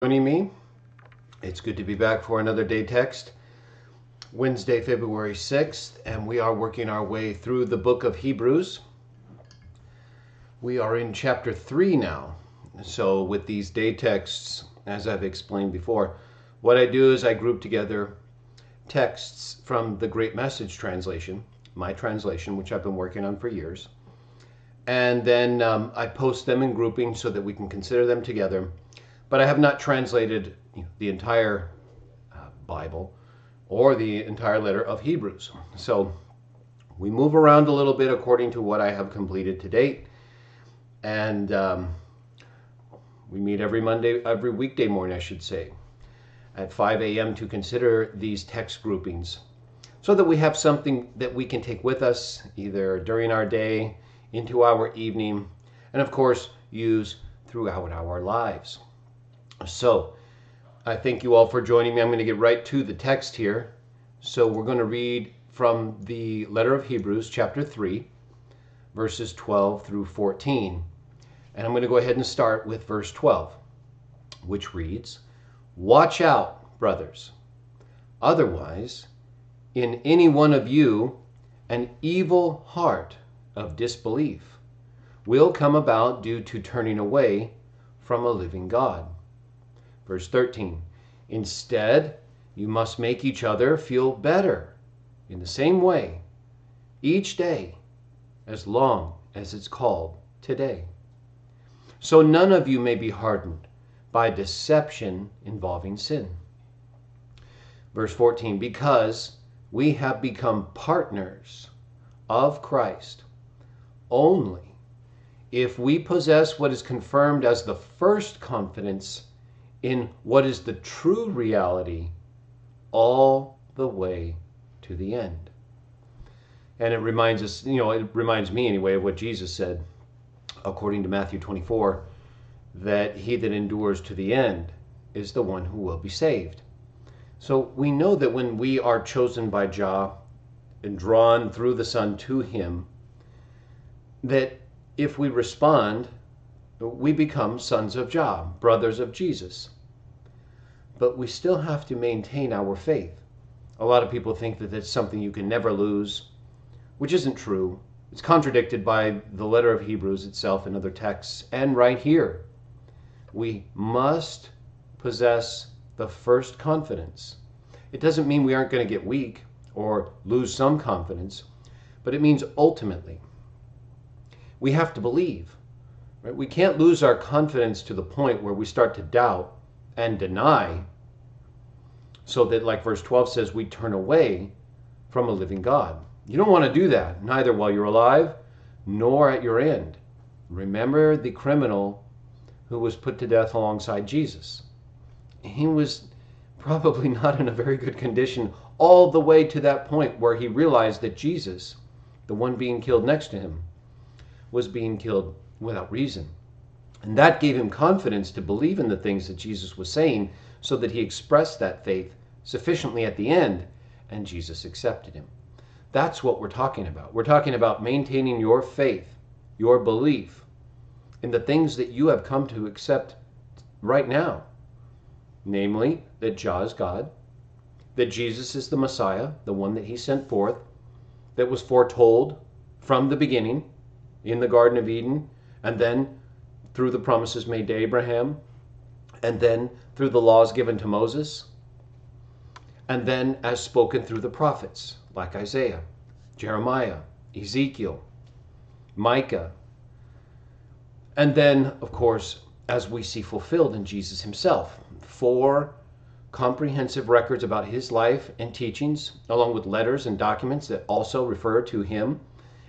Joining me. It's good to be back for another day text. Wednesday, February 6th, and we are working our way through the book of Hebrews. We are in chapter 3 now. So with these day texts, as I've explained before, what I do is I group together texts from the Great Message translation, my translation, which I've been working on for years. And then I post them in grouping so that we can consider them together. But I have not translated the entire Bible or the entire letter of Hebrews. So we move around a little bit according to what I have completed to date. And we meet every weekday morning, I should say, at 5 a.m. to consider these text groupings so that we have something that we can take with us either during our day, into our evening, and of course use throughout our lives. So, I thank you all for joining me. I'm going to get right to the text here. So we're going to read from the letter of Hebrews, chapter 3, verses 12 through 14. And I'm going to go ahead and start with verse 12, which reads, "Watch out, brothers. Otherwise, in any one of you, an evil heart of disbelief will come about due to turning away from a living God." Verse 13, "Instead, you must make each other feel better in the same way each day, as long as it's called today. So none of you may be hardened by deception involving sin." Verse 14, "Because we have become partners of Christ only if we possess what is confirmed as the first confidence in what is the true reality all the way to the end." And it reminds us, it reminds me anyway of what Jesus said, according to Matthew 24, that he that endures to the end is the one who will be saved. So we know that when we are chosen by Jah and drawn through the Son to him, that if we respond, we become sons of Jah, brothers of Jesus. But we still have to maintain our faith. A lot of people think that that's something you can never lose, which isn't true. It's contradicted by the letter of Hebrews itself and other texts. And right here, we must possess the first confidence. It doesn't mean we aren't going to get weak or lose some confidence, but it means ultimately we have to believe. Right? We can't lose our confidence to the point where we start to doubt and deny, so that, like verse 12 says, we turn away from a living God. You don't want to do that, neither while you're alive nor at your end. Remember the criminal who was put to death alongside Jesus. He was probably not in a very good condition all the way to that point where he realized that Jesus, the one being killed next to him, was being killed without reason. And that gave him confidence to believe in the things that Jesus was saying, so that he expressed that faith sufficiently at the end, and Jesus accepted him. That's what we're talking about. We're talking about maintaining your faith, your belief in the things that you have come to accept right now. Namely, that Jah is God, that Jesus is the Messiah, the one that he sent forth, that was foretold from the beginning in the Garden of Eden, and then through the promises made to Abraham, and then through the laws given to Moses, and then as spoken through the prophets like Isaiah, Jeremiah, Ezekiel, Micah, and then, of course, as we see fulfilled in Jesus himself. 4 comprehensive records about his life and teachings, along with letters and documents that also refer to him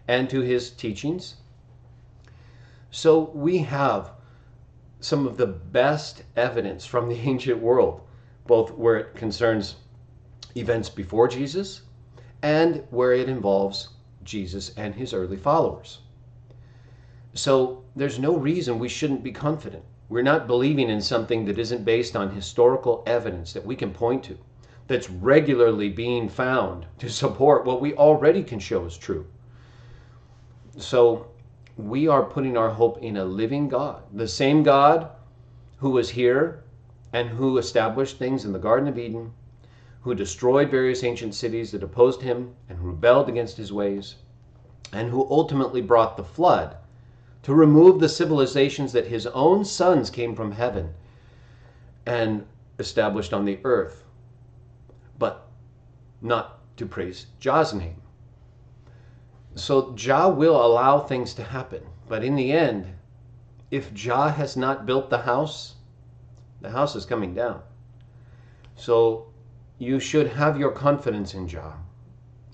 and to his teachings. So we have some of the best evidence from the ancient world, both where it concerns events before Jesus and where it involves Jesus and his early followers. So there's no reason we shouldn't be confident. We're not believing in something that isn't based on historical evidence that we can point to, that's regularly being found to support what we already can show is true. So we are putting our hope in a living God, the same God who was here and who established things in the Garden of Eden, who destroyed various ancient cities that opposed him and who rebelled against his ways, and who ultimately brought the flood to remove the civilizations that his own sons came from heaven and established on the earth, but not to praise Jah's name. So Jah will allow things to happen, but in the end, if Jah has not built the house is coming down. So you should have your confidence in Jah.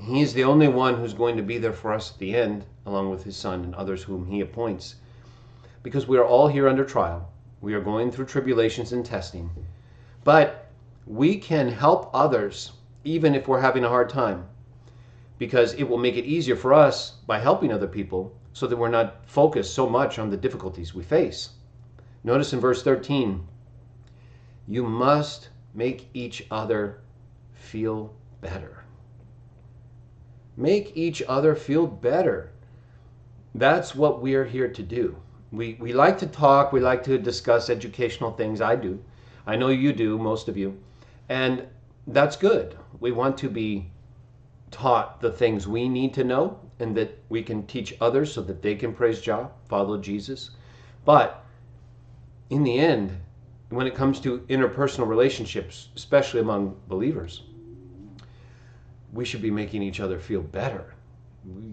He's the only one who's going to be there for us at the end, along with his son and others whom he appoints. Because we are all here under trial. We are going through tribulations and testing. But we can help others even if we're having a hard time, because it will make it easier for us by helping other people so that we're not focused so much on the difficulties we face. Notice in verse 13, you must make each other feel better. Make each other feel better. That's what we're here to do. We like to talk, we like to discuss educational things. I do. I know you do, most of you. And that's good. We want to be taught the things we need to know and that we can teach others so that they can praise Jah, follow Jesus. But in the end, when it comes to interpersonal relationships, especially among believers, we should be making each other feel better.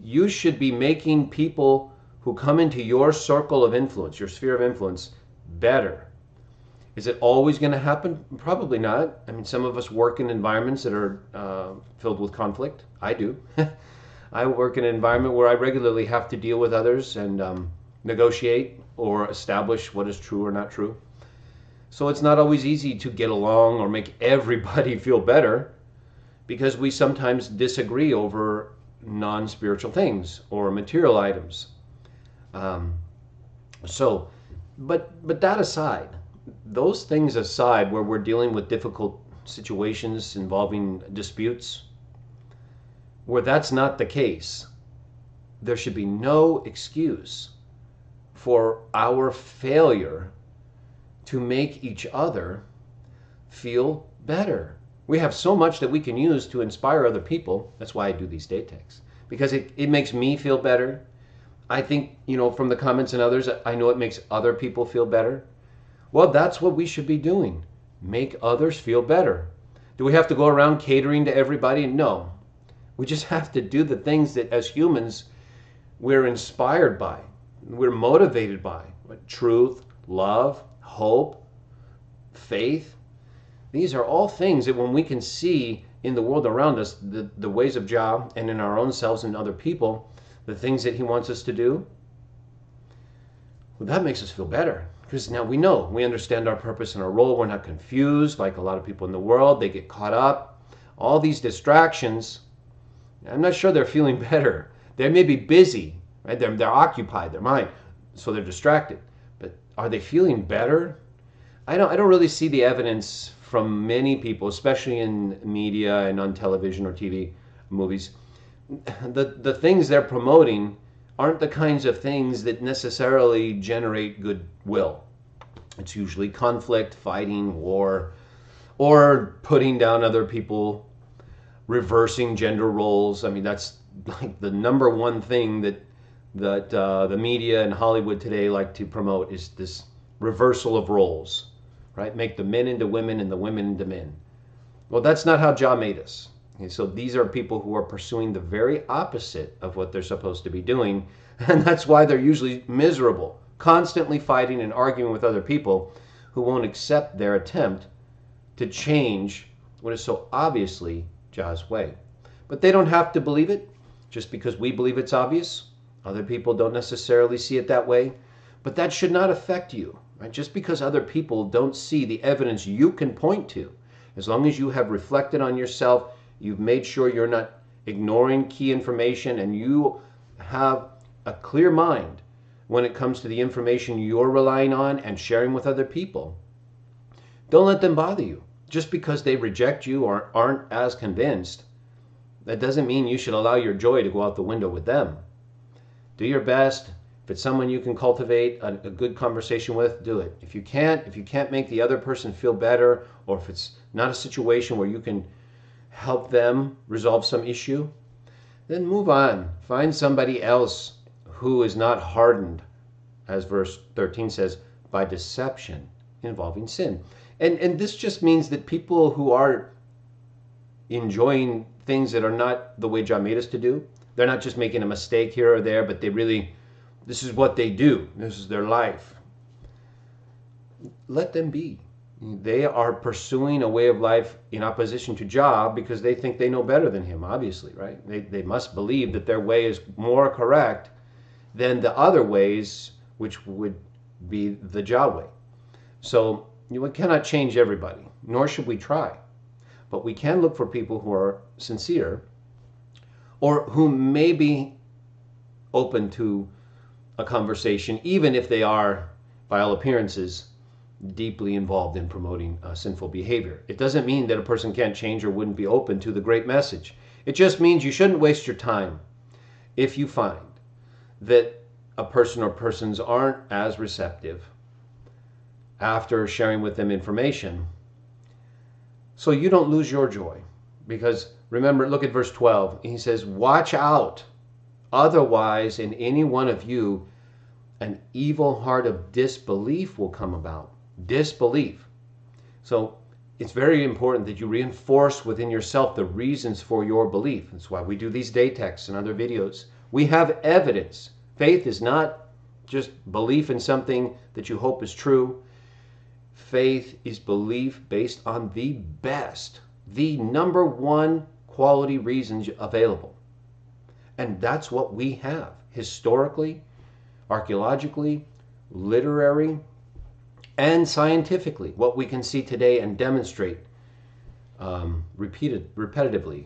You should be making people who come into your circle of influence, your sphere of influence, better. Is it always going to happen? Probably not. I mean, some of us work in environments that are filled with conflict. I do. I work in an environment where I regularly have to deal with others and negotiate or establish what is true or not true. So it's not always easy to get along or make everybody feel better, because we sometimes disagree over non-spiritual things or material items. But that aside, those things aside, where we're dealing with difficult situations involving disputes, where that's not the case, there should be no excuse for our failure to make each other feel better. We have so much that we can use to inspire other people. That's why I do these day texts, because it makes me feel better. I think, from the comments and others, I know it makes other people feel better. Well, that's what we should be doing. Make others feel better. Do we have to go around catering to everybody? No. We just have to do the things that as humans we're inspired by, we're motivated by. Truth, love, hope, faith. These are all things that when we can see in the world around us, the ways of Jah, and in our own selves and other people, the things that he wants us to do, well, that makes us feel better. Because now we understand our purpose and our role. We're not confused like a lot of people in the world. They get caught up. All these distractions, I'm not sure they're feeling better. They may be busy, right? They're occupied, their mind, so they're distracted. But are they feeling better? I don't really see the evidence from many people, especially in media and on television or TV, movies. The things they're promoting aren't the kinds of things that necessarily generate goodwill. It's usually conflict, fighting, war, or putting down other people, reversing gender roles. I mean, that's like the number one thing that the media and Hollywood today like to promote, is this reversal of roles, right? Make the men into women and the women into men. Well, that's not how Jah made us. Okay, so these are people who are pursuing the very opposite of what they're supposed to be doing, and that's why they're usually miserable, constantly fighting and arguing with other people who won't accept their attempt to change what is so obviously Jah's way. But they don't have to believe it just because we believe it's obvious. Other people don't necessarily see it that way, but that should not affect you, right? Just because other people don't see the evidence you can point to, as long as you have reflected on yourself, you've made sure you're not ignoring key information, and you have a clear mind when it comes to the information you're relying on and sharing with other people. Don't let them bother you. Just because they reject you or aren't as convinced, that doesn't mean you should allow your joy to go out the window with them. Do your best, If it's someone you can cultivate a good conversation with, do it. If you can't make the other person feel better, or if it's not a situation where you can help them resolve some issue, then move on. Find somebody else who is not hardened, as verse 13 says, by deception involving sin. And this just means that people who are enjoying things that are not the way God made us to do, they're not just making a mistake here or there, but this is what they do. This is their life. Let them be. They are pursuing a way of life in opposition to Jah because they think they know better than him, obviously, right? They must believe that their way is more correct than the other ways, which would be the Jah way. So we cannot change everybody, nor should we try. But we can look for people who are sincere or who may be open to a conversation, even if they are, by all appearances, deeply involved in promoting sinful behavior. It doesn't mean that a person can't change or wouldn't be open to the great message. It just means you shouldn't waste your time if you find that a person or persons aren't as receptive after sharing with them information, so you don't lose your joy. Because remember, look at verse 12. He says, watch out. Otherwise, in any one of you, an evil heart of disbelief will come about. Disbelief. So it's very important that you reinforce within yourself the reasons for your belief. That's why we do these day texts and other videos. We have evidence. Faith is not just belief in something that you hope is true. Faith is belief based on the best, the number one quality reasons available. And that's what we have historically, archaeologically, literary, and scientifically. What we can see today and demonstrate repetitively,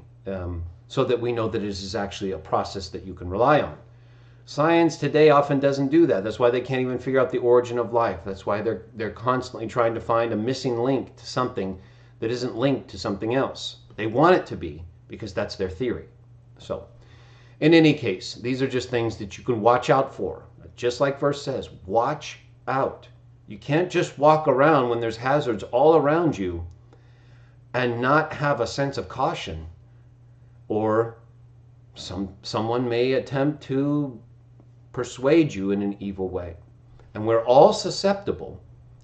so that we know that it is actually a process that you can rely on. Science today often doesn't do that. That's why they can't even figure out the origin of life. That's why they're constantly trying to find a missing link to something that isn't linked to something else. They want it to be because that's their theory. So, in any case, these are just things that you can watch out for. Just like verse says, watch out. You can't just walk around when there's hazards all around you and not have a sense of caution. Or someone may attempt to persuade you in an evil way. And we're all susceptible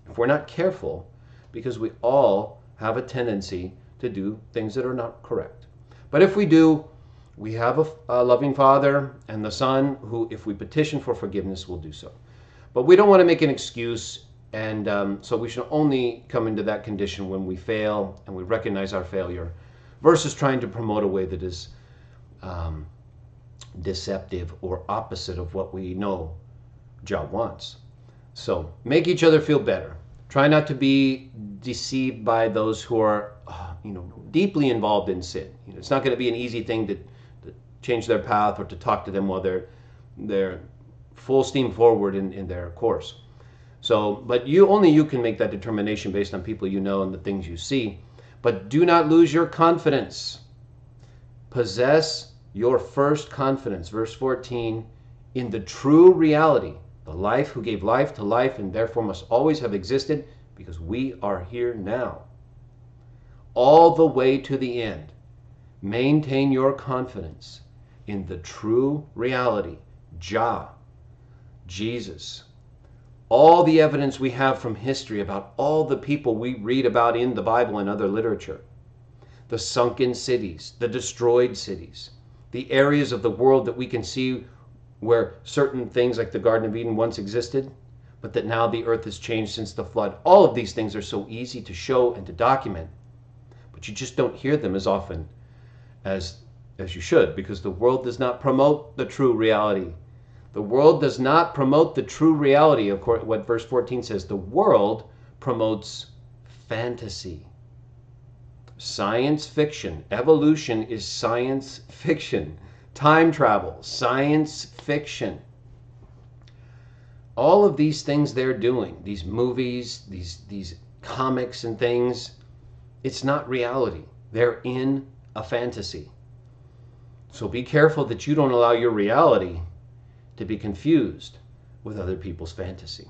if we're not careful, because we all have a tendency to do things that are not correct. But if we do, we have a loving Father and the Son who, if we petition for forgiveness, will do so. But we don't want to make an excuse, and so we should only come into that condition when we fail and we recognize our failure, versus trying to promote a way that is deceptive or opposite of what we know Jah wants. So make each other feel better. Try not to be deceived by those who are deeply involved in sin. It's not going to be an easy thing to change their path or to talk to them while they're full steam forward in their course. So, but only you can make that determination based on people you know and the things you see. But do not lose your confidence. Possess your first confidence, verse 14, in the true reality, the life who gave life to life and therefore must always have existed because we are here now. All the way to the end, maintain your confidence in the true reality, Jah, Jesus. All the evidence we have from history about all the people we read about in the Bible and other literature, the sunken cities, the destroyed cities, the areas of the world that we can see where certain things like the Garden of Eden once existed, but that now the earth has changed since the flood. All of these things are so easy to show and to document, but you just don't hear them as often as you should, because the world does not promote the true reality. The world does not promote the true reality of what verse 14 says. The world promotes fantasy. Science fiction. Evolution is science fiction. Time travel, science fiction. All of these things they're doing, these movies, these comics and things, it's not reality. They're in a fantasy. So be careful that you don't allow your reality to be confused with other people's fantasy.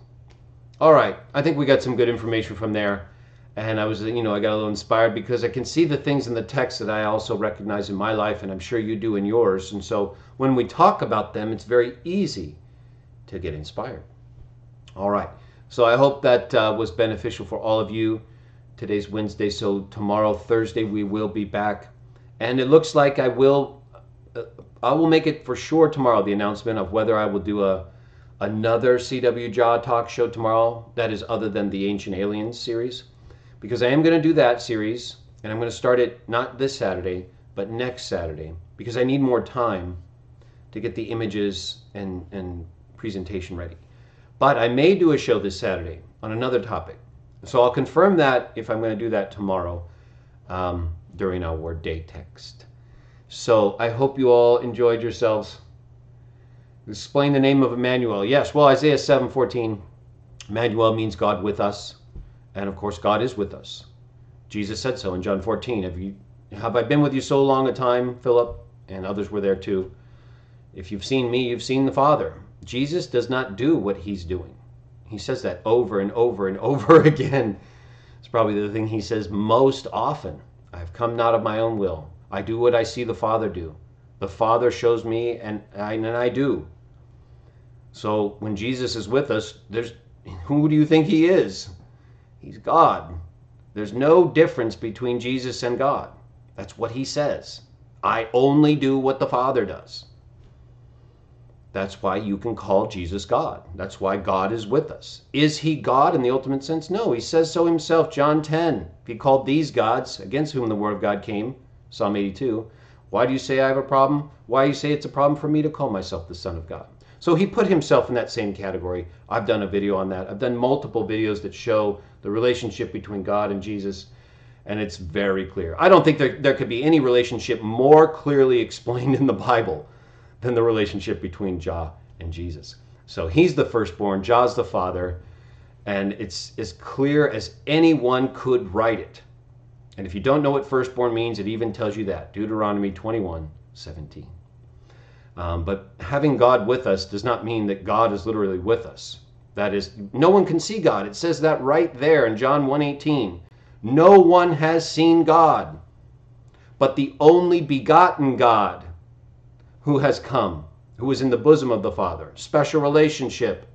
All right, I think we got some good information from there. And I was, I got a little inspired because I can see the things in the text that I also recognize in my life, and I'm sure you do in yours. And so when we talk about them, it's very easy to get inspired. All right. So I hope that was beneficial for all of you. Today's Wednesday, so tomorrow, Thursday, we will be back. And it looks like I will make it for sure tomorrow, the announcement of whether I will do another C.W. Jaw talk show tomorrow, that is other than the Ancient Aliens series. Because I am going to do that series, and I'm going to start it not this Saturday, but next Saturday, because I need more time to get the images and presentation ready. But I may do a show this Saturday on another topic. So I'll confirm that if I'm going to do that tomorrow during our day text. So I hope you all enjoyed yourselves. Explain the name of Emmanuel. Yes, well, Isaiah 7:14, Emmanuel means God with us. And of course, God is with us. Jesus said so in John 14. Have I been with you so long a time, Philip? And others were there too. If you've seen me, you've seen the Father. Jesus does not do what he's doing. He says that over and over and over again. It's probably the thing he says most often. I have come not of my own will. I do what I see the Father do. The Father shows me, and I do. So when Jesus is with us, who do you think he is? He's God. There's no difference between Jesus and God. That's what he says. I only do what the Father does. That's why you can call Jesus God. That's why God is with us. Is he God in the ultimate sense? No, he says so himself. John 10. If he called these gods against whom the word of God came, Psalm 82, why do you say I have a problem? Why do you say it's a problem for me to call myself the Son of God? So he put himself in that same category. I've done a video on that. I've done multiple videos that show the relationship between God and Jesus, and it's very clear. I don't think there could be any relationship more clearly explained in the Bible than the relationship between Jah and Jesus. So he's the firstborn, Jah's the father, and it's as clear as anyone could write it. And if you don't know what firstborn means, it even tells you that. Deuteronomy 21:17. But having God with us does not mean that God is literally with us. That is, no one can see God. It says that right there in John 1:18. No one has seen God, but the only begotten God who has come, who is in the bosom of the Father. Special relationship.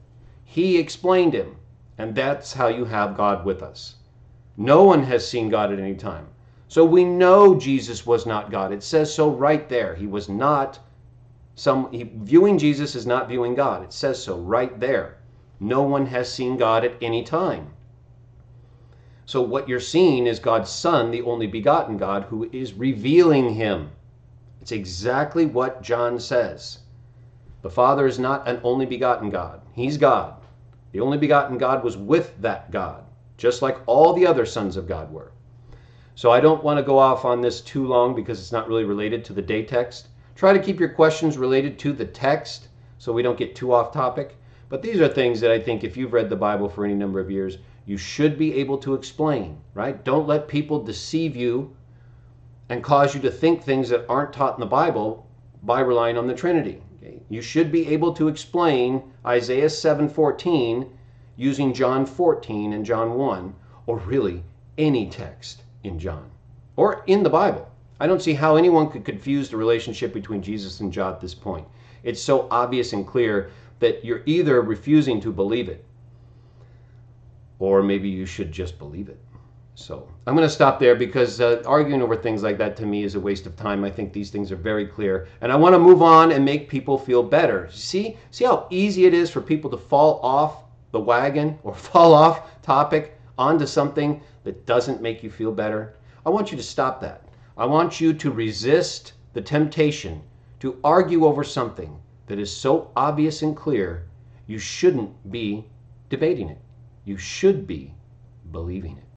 He explained him, and that's how you have God with us. No one has seen God at any time. So we know Jesus was not God. It says so right there. He was not viewing Jesus is not viewing God. It says so right there. No one has seen God at any time. So what you're seeing is God's Son, the only begotten God, who is revealing him. It's exactly what John says. The Father is not an only begotten God. He's God. The only begotten God was with that God, just like all the other sons of God were. So I don't want to go off on this too long because it's not really related to the day text. Try to keep your questions related to the text so we don't get too off topic. But these are things that I think if you've read the Bible for any number of years, you should be able to explain, right? Don't let people deceive you and cause you to think things that aren't taught in the Bible by relying on the Trinity. Okay? You should be able to explain Isaiah 7:14 using John 14 and John 1, or really any text in John or in the Bible. I don't see how anyone could confuse the relationship between Jesus and Jah at this point. It's so obvious and clear that you're either refusing to believe it, or maybe you should just believe it. So I'm going to stop there because arguing over things like that to me is a waste of time. I think these things are very clear, and I want to move on and make people feel better. See how easy it is for people to fall off the wagon or fall off topic onto something that doesn't make you feel better? I want you to stop that. I want you to resist the temptation to argue over something that is so obvious and clear. You shouldn't be debating it. You should be believing it.